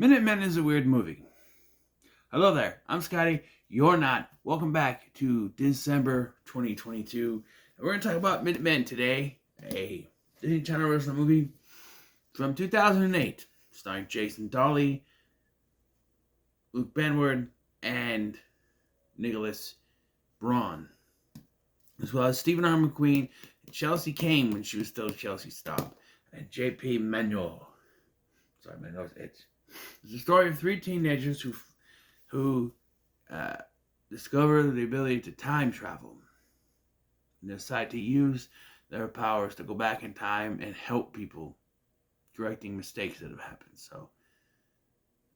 MinuteMen is a weird movie. Hello there, I'm Scotty. You're not. Welcome back to Dis-Cember 2022. And we're going to talk about MinuteMen today, a Disney Channel original movie from 2008, starring Jason Dolly, Luke Benward, and Nicholas Braun, as well as Stephen R. McQueen, Chelsea Kane when she was still Chelsea Stop, and J.P. Manuel. Sorry, my nose itch. It's the story of three teenagers who discover the ability to time travel and decide to use their powers to go back in time and help people, correcting mistakes that have happened. So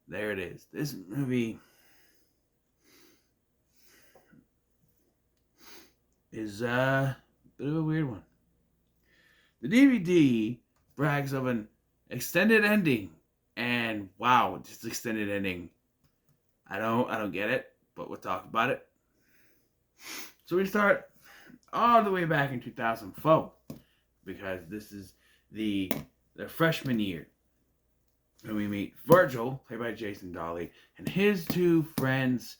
there it is. This movie is a bit of a weird one. The DVD brags of an extended ending, and wow, this extended ending. I don't get it, but we'll talk about it. So we start all the way back in 2004, because this is their freshman year. And we meet Virgil, played by Jason Dolly, and his two friends,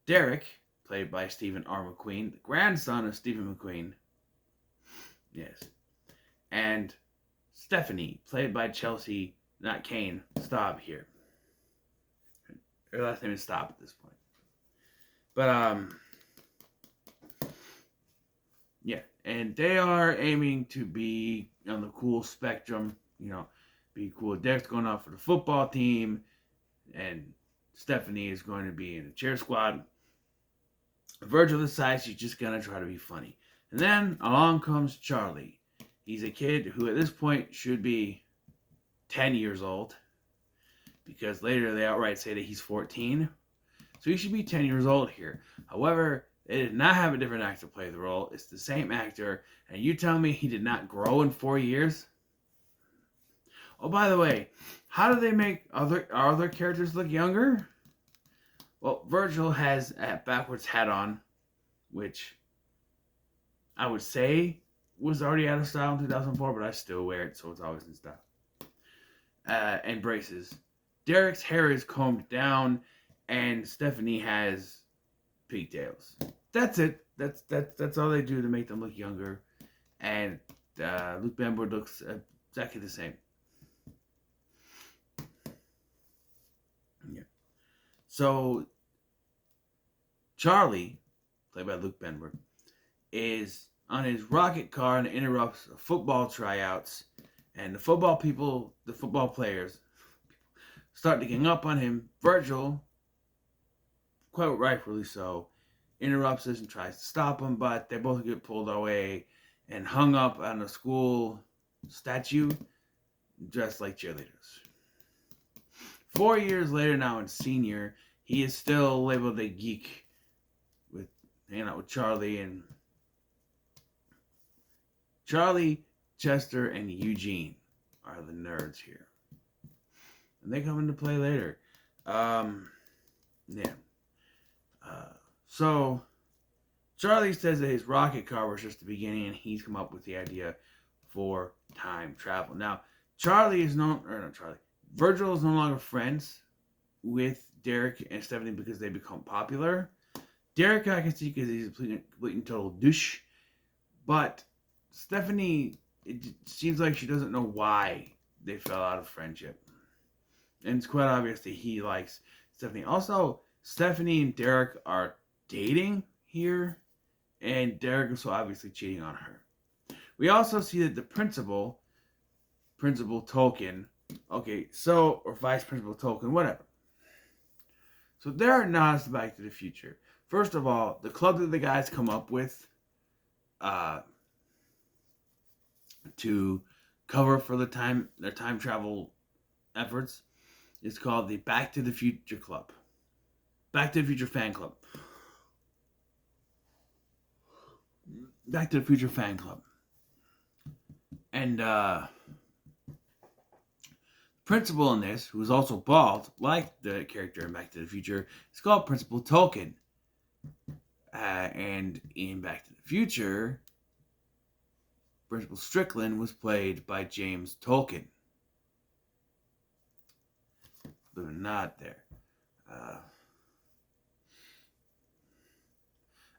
Derek, played by Stephen R. McQueen, the grandson of Stephen McQueen. Yes. And Stephanie, played by Chelsea, not Kane, Staub here. Her last name is Staub at this point. But, yeah. And they are aiming to be on the cool spectrum, be cool. Derek's going off for the football team, and Stephanie is going to be in the cheer squad. Virgil decides she's just going to try to be funny. And then along comes Charlie. He's a kid who at this point should be 10 years old, because later they outright say that he's 14. So he should be 10 years old here. However, they did not have a different actor play the role. It's the same actor. And you tell me he did not grow in 4 years? Oh, by the way, how do they make other characters look younger? Well, Virgil has a backwards hat on, which I would say was already out of style in 2004, but I still wear it, so it's always in style. And braces. Derek's hair is combed down, and Stephanie has pigtails. That's it. That's all they do to make them look younger. And Luke Benward looks exactly the same. Yeah. So Charlie, played by Luke Benward, is on his rocket car and interrupts football tryouts, and the football players start to gang up on him. Virgil, quite rightfully so, interrupts this and tries to stop him, but they both get pulled away and hung up on a school statue dressed like cheerleaders. 4 years later, now in senior, he is still labeled a geek, with hanging out with Charlie, and Charlie, Chester, and Eugene are the nerds here. And they come into play later. So Charlie says that his rocket car was just the beginning, and he's come up with the idea for time travel. Now, Virgil is no longer friends with Derek and Stephanie because they become popular. Derek, I can see, because he's a complete and total douche. But Stephanie, it seems like she doesn't know why they fell out of friendship. And it's quite obvious that he likes Stephanie. Also, Stephanie and Derek are dating here, and Derek is so obviously cheating on her. We also see that the Principal Tolkien, or Vice Principal Tolkien, whatever. So there are nods to Back to the Future. First of all, the club that the guys come up with to cover for their time travel efforts is called the Back to the Future Club. Back to the Future Fan Club. Back to the Future Fan Club. And Principal in this, who is also bald, like the character in Back to the Future, is called Principal Tolkien. And in Back to the Future, Principal Strickland was played by James Tolkien. believe it or not, there.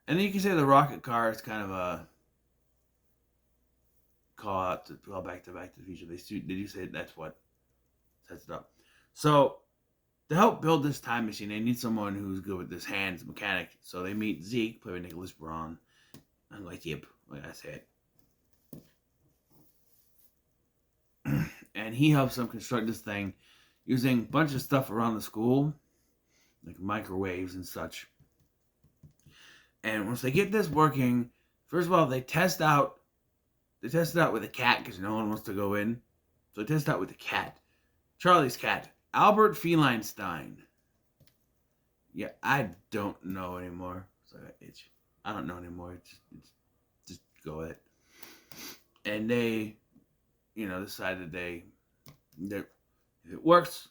And then you can say the rocket car is kind of a call out to call Back to the Future. They do say that's what sets it up. So to help build this time machine, they need someone who's good with his hands, mechanic. So they meet Zeke, played by Nicholas Braun. I'm like, yep, like I said. And he helps them construct this thing using a bunch of stuff around the school, like microwaves and such. And once they get this working, first of all, they test it out with a cat because no one wants to go in. So they test it out with a cat. Charlie's cat, Albert Feinstein. Yeah, I don't know anymore. I don't know anymore. Just go with it. And they, decided that if it works,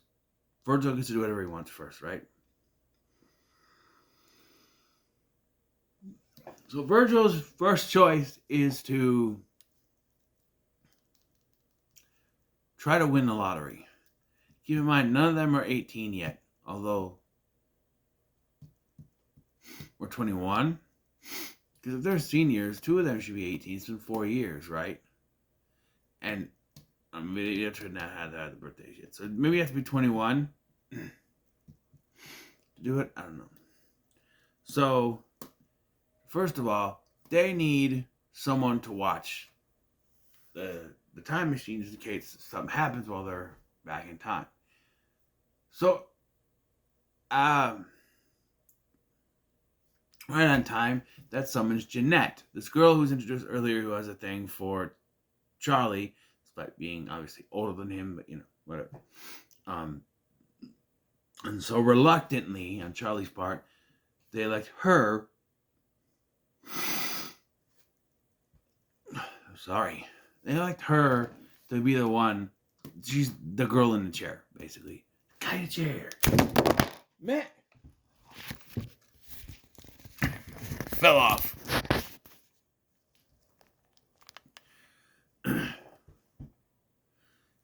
Virgil gets to do whatever he wants first, right? So Virgil's first choice is to try to win the lottery. Keep in mind, none of them are 18 yet, although we're 21. Because if they're seniors, 2 of them should be 18. It's been 4 years, right? And maybe you have to not have the birthdays yet. So maybe you have to be 21 to do it. I don't know. So, first of all, they need someone to watch the time machine just in case something happens while they're back in time. So, right on time, that summons Jeanette, this girl who was introduced earlier who has a thing for Charlie, despite being obviously older than him, but whatever. And so reluctantly, on Charlie's part, they elect her. They elect her to be the one. She's the girl in the chair, basically. Guy in the chair. Man. Fell off.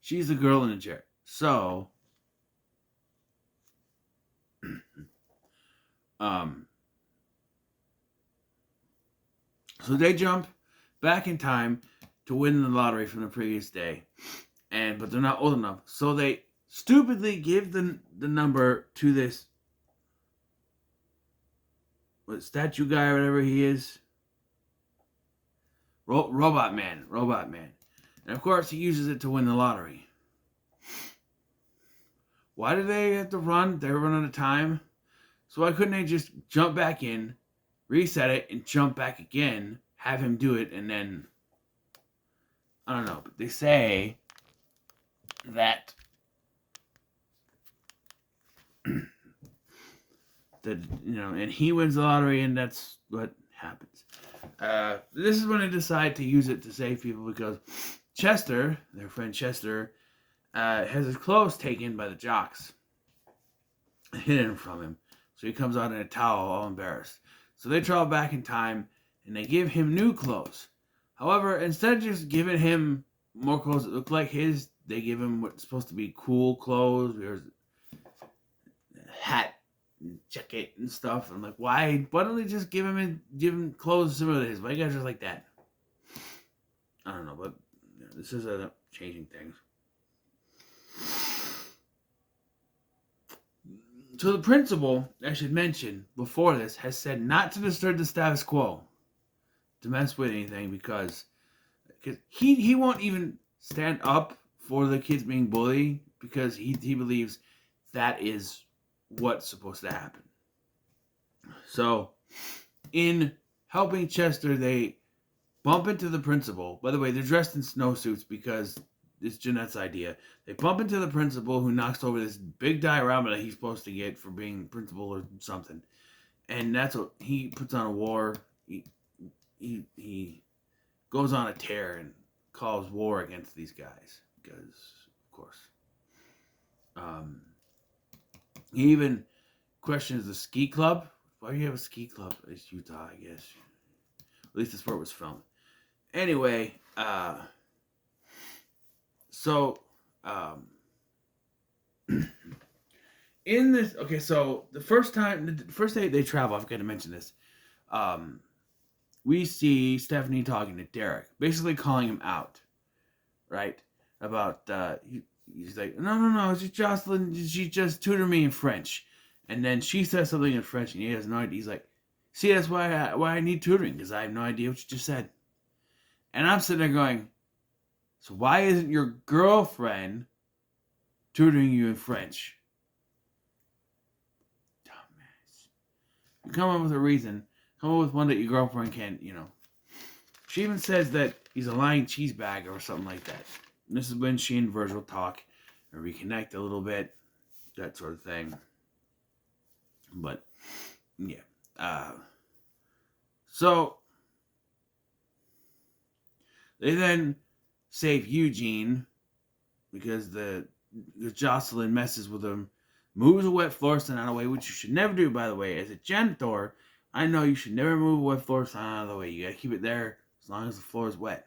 She's the girl in the chair. So, so they jump back in time to win the lottery from the previous day, but they're not old enough. So they stupidly give the number to this statue guy or whatever he is. Robot Man. And of course, he uses it to win the lottery. Why do they have to run? They're running out of time. So why couldn't they just jump back in, reset it, and jump back again, have him do it, and then... I don't know, but they say that and he wins the lottery, and that's what happens. This is when they decide to use it to save people because Chester, their friend Chester, has his clothes taken by the jocks, hidden from him. So he comes out in a towel, all embarrassed. So they travel back in time, and they give him new clothes. However, instead of just giving him more clothes that look like his, they give him what's supposed to be cool clothes. There's a hat and jacket and stuff. I'm like, why don't they just give him clothes similar to his? Why you guys are like that? I don't know, but this is changing things. So the principal, I should mention, before this, has said not to disturb the status quo, to mess with anything, because he won't even stand up for the kids being bullied, because he believes that is what's supposed to happen. So, in helping Chester, they bump into the principal. By the way, they're dressed in snowsuits because it's Jeanette's idea. They bump into the principal, who knocks over this big diorama that he's supposed to get for being principal or something. And that's what he puts on a war. He goes on a tear and calls war against these guys. Because, of course. He even questions the ski club. Why do you have a ski club? It's Utah, I guess. At least that's where it was filmed. Anyway, so in this, okay, so the first day they travel, I forgot to mention this. Um, we see Stephanie talking to Derek, basically calling him out, right? About he's like, no, it's just Jocelyn. She just tutored me in French, and then she says something in French, and he has no idea. He's like, see, that's why I need tutoring, because I have no idea what you just said. And I'm sitting there going, so why isn't your girlfriend tutoring you in French? Dumbass. You come up with a reason. Come up with one that your girlfriend can, She even says that he's a lying cheese bag or something like that. And this is when she and Virgil talk and reconnect a little bit, that sort of thing. But, yeah. So, they then save Eugene because the Jocelyn messes with him, moves a wet floor sign out of the way, which you should never do, by the way. As a janitor, I know you should never move a wet floor sign out of the way. You gotta keep it there as long as the floor is wet.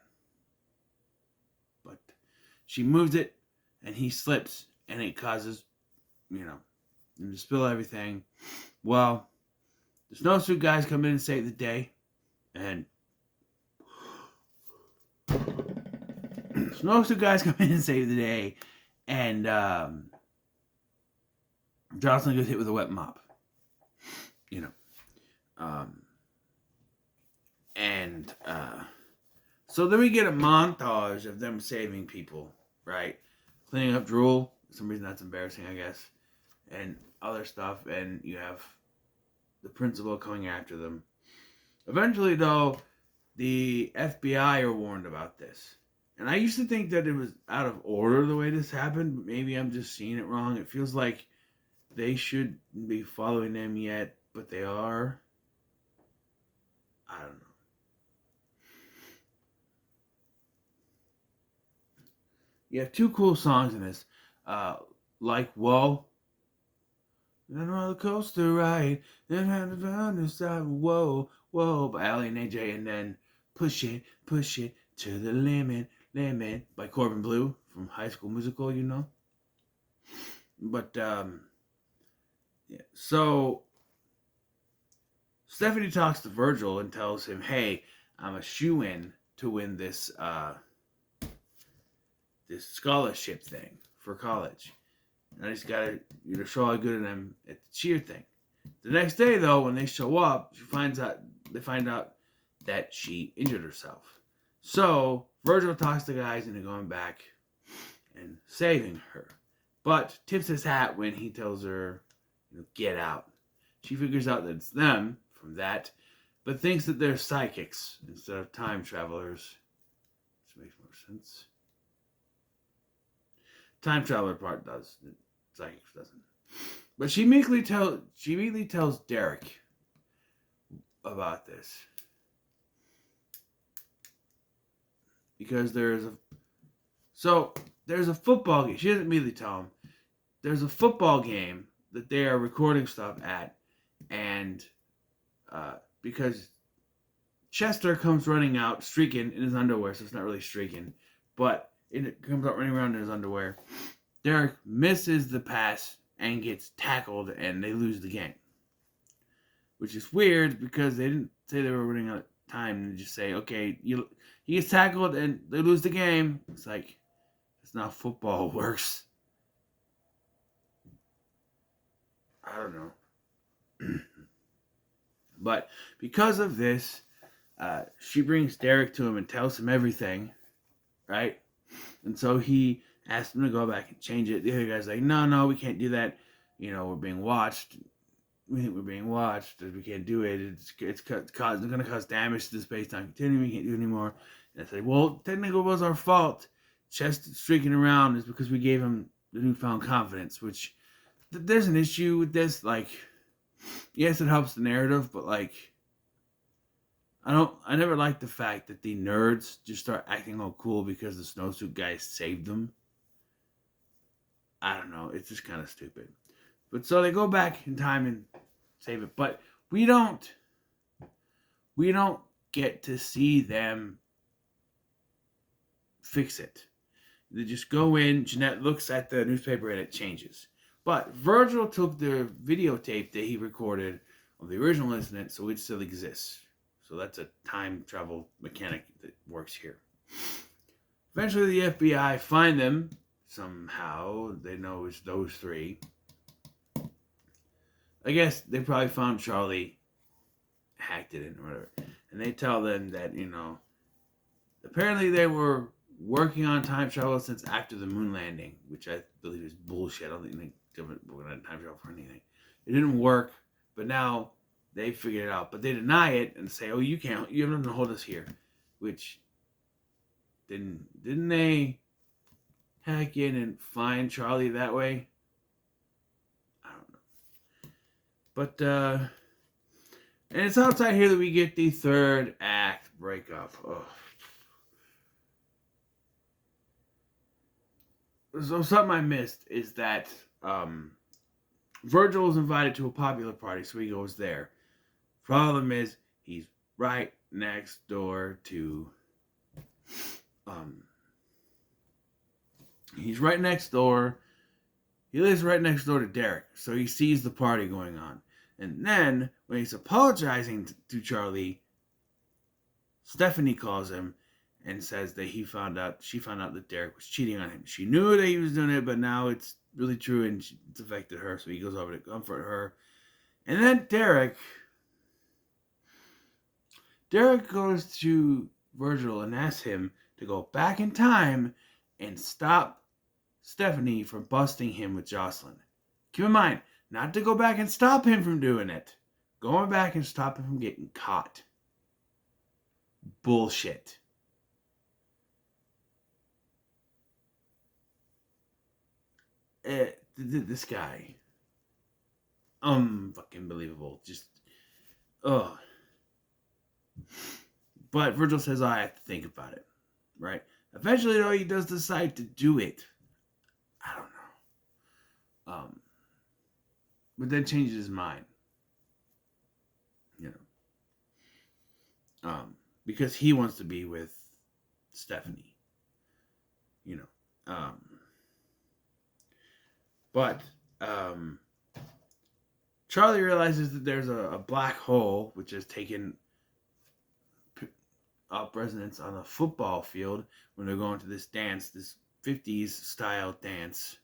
But she moves it, and he slips, and it causes, him to spill everything. Well, the snowsuit guys come in and save the day, and snowsuit guys come in and save the day, and Jocelyn gets hit with a wet mop. So then we get a montage of them saving people, right? Cleaning up drool. For some reason that's embarrassing, I guess. And other stuff. And you have the principal coming after them. Eventually, though, the FBI are warned about this. And I used to think that it was out of order the way this happened. But maybe I'm just seeing it wrong. It feels like they should be following them yet, but they are. I don't know. You have two cool songs in this. Like Whoa. And roller coaster ride. Then had to find the side. Whoa, whoa. By Ali and AJ. And then Push It to the limit. By Corbin Bleu from High School Musical, But, yeah. So, Stephanie talks to Virgil and tells him, hey, I'm a shoo-in to win this scholarship thing for college. And I just gotta show how good I am at the cheer thing. The next day, though, when they show up, they find out that she injured herself. So Virgil talks the guys into going back and saving her, but tips his hat when he tells her, get out. She figures out that it's them from that, but thinks that they're psychics instead of time travelers. Which makes more sense. Time traveler part does. The psychics doesn't. But she immediately tells Derek about this. Because there's a football game. She doesn't immediately tell him. There's a football game that they are recording stuff at. And because Chester comes running out, streaking in his underwear, so it's not really streaking. But it comes out running around in his underwear. Derek misses the pass and gets tackled, and they lose the game. Which is weird because they didn't say they were running out of time. They just say, okay, he gets tackled and they lose the game. It's like, that's not how football works. I don't know. But because of this, she brings Derek to him and tells him everything, right? And so he asked him to go back and change it. The other guy's like, no, we can't do that. We're being watched. We think we're being watched. We can't do it. It's going to cause damage to the space-time continuum. We can't do it anymore. And I said, well, technically it was our fault. Chest streaking around is because we gave him the newfound confidence, which there's an issue with this. Like, yes, it helps the narrative, but like, I never liked the fact that the nerds just start acting all cool because the snowsuit guys saved them. I don't know. It's just kind of stupid. But so they go back in time and save it. But we don't get to see them fix it. They just go in. Jeanette looks at the newspaper and it changes. But Virgil took the videotape that he recorded of the original incident, so it still exists. So that's a time travel mechanic that works here. Eventually, the FBI find them somehow. They know it's those three. I guess they probably found Charlie, hacked it in or whatever. And they tell them that, apparently they were working on time travel since after the moon landing, which I believe is bullshit. I don't think they were on time travel for anything. It didn't work, but now they figured it out. But they deny it and say, "Oh, you can't. You have nothing to hold us here." Which didn't they hack in and find Charlie that way? I don't know. But and it's outside here that we get the third act breakup. Oh. So something I missed is that Virgil was invited to a popular party, so he goes there. Problem is, he's right next door to he's right next door. He lives right next door to Derek, so he sees the party going on. And then, when he's apologizing to Charlie, Stephanie calls him and says that she found out that Derek was cheating on him. She knew that he was doing it, but now it's really true and it's affected her, so he goes over to comfort her. And then Derek goes to Virgil and asks him to go back in time and stop Stephanie from busting him with Jocelyn. Keep in mind, not to go back and stop him from doing it. Going back and stop him from getting caught. Bullshit. This guy. Fucking believable. Just, ugh. But Virgil says, I have to think about it. Right? Eventually, though, he does decide to do it. I don't know. But then changes his mind. Because he wants to be with Stephanie. But Charlie realizes that there's a black hole which has taken up residence on a football field when they're going to this dance, this 50s style dance,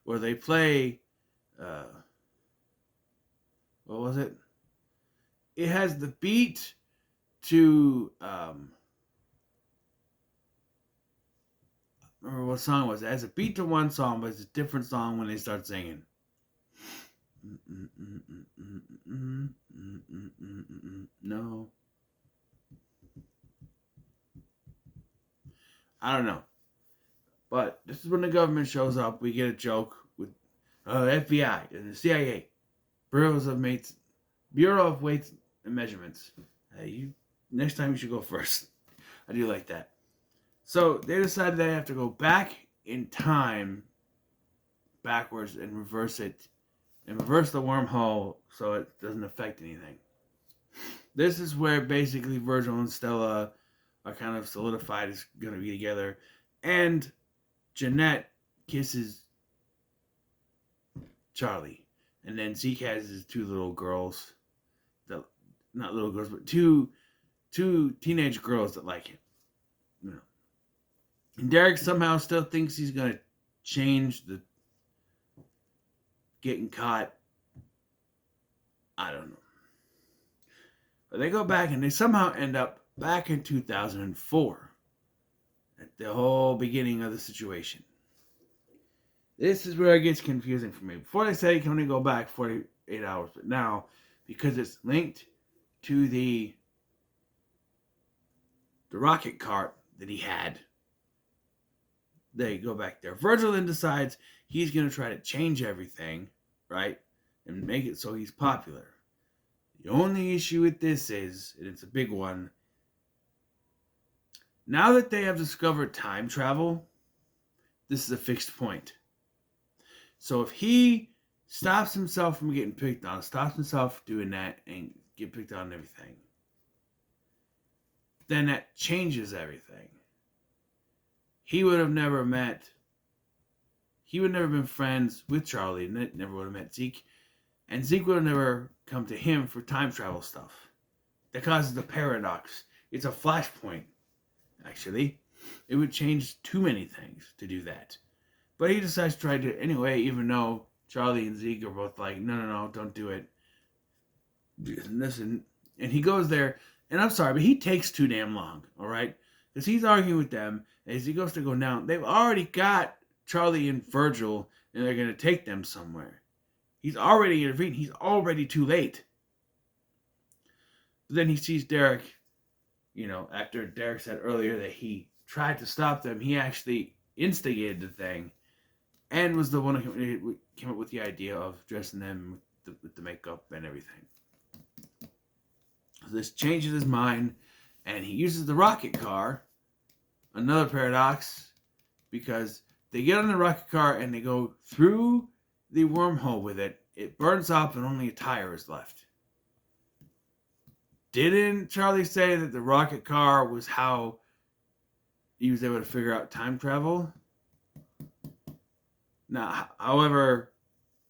where they play, what was it? It has the beat to, remember what song it was. It has a beat to one song, but it's a different song when they start singing. No. I don't know. But this is when the government shows up. We get a joke with FBI and the CIA. Bureau of Weights and Measurements. Next time you should go first. I do like that. So they decided they have to go back in time, backwards, and reverse it, and reverse the wormhole so it doesn't affect anything. This is where basically Virgil and Stella are kind of solidified as going to be together, and Jeanette kisses Charlie, and then Zeke has his two little girls, not little girls, but two teenage girls that like him. And Derek somehow still thinks he's going to change the getting caught. I don't know. But they go back and they somehow end up back in 2004. At the whole beginning of the situation. This is where it gets confusing for me. Before they say you can only go back 48 hours. But now, because it's linked to the rocket cart that he had, they go back there. Virgil then decides he's going to try to change everything, right? And make it so he's popular. The only issue with this is, and it's a big one, now that they have discovered time travel, this is a fixed point. So if he stops himself from getting picked on, stops himself doing that and get picked on and everything, then that changes everything. He would have never met he would never been friends with Charlie, and never would have met Zeke, and Zeke would have never come to him for time travel stuff. That causes a paradox. It's a flashpoint, actually. It would change too many things to do that. But he decides to try to anyway, even though Charlie and Zeke are both like, no, don't do it. Listen. And he goes there, and I'm sorry, but he takes too damn long, all right? Because he's arguing with them, and as he goes to go down, they've already got Charlie and Virgil, and they're going to take them somewhere. He's already intervened. He's already too late. But then he sees Derek, after Derek said earlier that he tried to stop them, he actually instigated the thing and was the one who came up with the idea of dressing them with the makeup and everything. So this changes his mind, and he uses the rocket car. Another paradox, because they get on the rocket car and they go through the wormhole with it. It burns up and only a tire is left. Didn't Charlie say that the rocket car was how he was able to figure out time travel? Now, however,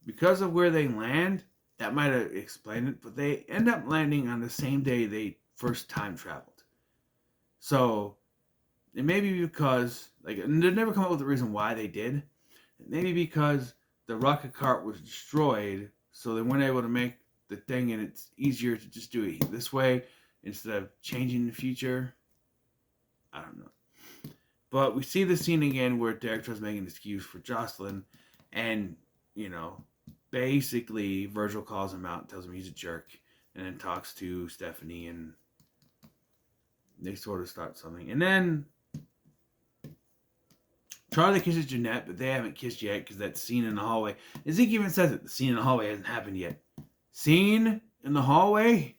because of where they land, that might have explained it, but they end up landing on the same day they first time traveled. So, it may be because, they never come up with a reason why they did. It may be because the rocket cart was destroyed, so they weren't able to make the thing, and it's easier to just do it this way instead of changing the future. I don't know. But we see the scene again where Derek tries making an excuse for Jocelyn, and, basically Virgil calls him out and tells him he's a jerk, and then talks to Stephanie, and they sort of start something. And then Charlie kisses Jeanette, but they haven't kissed yet because that scene in the hallway. And Zeke even says it. The scene in the hallway hasn't happened yet. Scene in the hallway?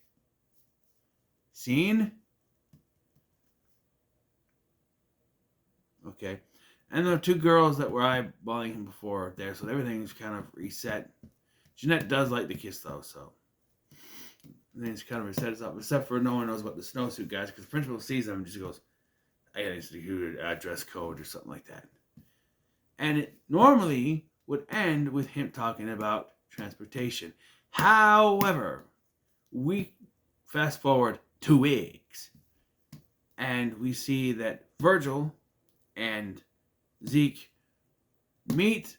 Scene? Okay. And there are two girls that were eyeballing him before there, so everything's kind of reset. Jeanette does like the kiss, though, so. And then it's kind of reset itself, except for no one knows about the snowsuit guys, because the principal sees them and just goes, I gotta institute a dress code or something like that. And it normally would end with him talking about transportation. However, we fast forward 2 weeks, and we see that Virgil and Zeke meet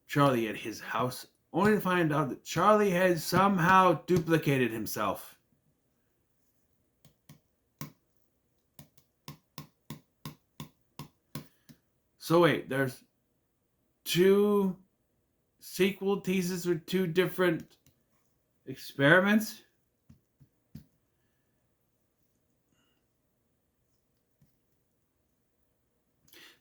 Charlie at his house, only to find out that Charlie has somehow duplicated himself. So wait, there's 2 sequel teases with 2 different experiments?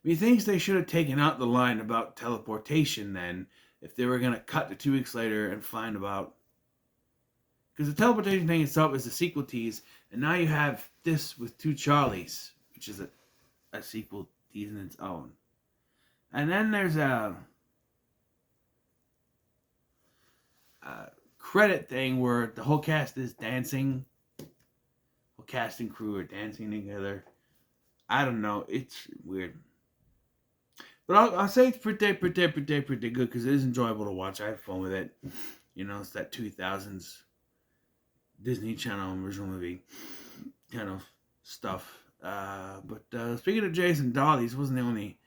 Methinks they should have taken out the line about teleportation then, if they were going to cut to 2 weeks later and find about... Because the teleportation thing itself is a sequel tease, and now you have this with 2 Charlies, which is a sequel tease in its own. And then there's a credit thing where the whole cast is dancing. The whole cast and crew are dancing together. I don't know. It's weird. But I'll say it's pretty good because it is enjoyable to watch. I have fun with it. It's that 2000s Disney Channel original movie kind of stuff. But speaking of Jason Dahl, this wasn't the only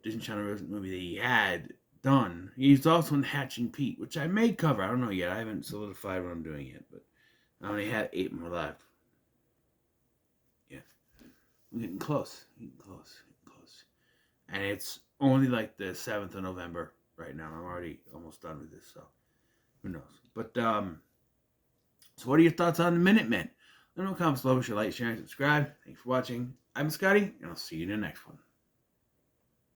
Disney Channel movie that he had done. He's also in Hatching Pete, which I may cover. I don't know yet. I haven't solidified what I'm doing yet, but I only have 8 more left. Yeah. I'm getting close. And it's only like the 7th of November right now. I'm already almost done with this, so who knows. But, so what are your thoughts on the Minutemen? Let me know in the comments below. Be sure to like, share, and subscribe. Thanks for watching. I'm Scotty, and I'll see you in the next one.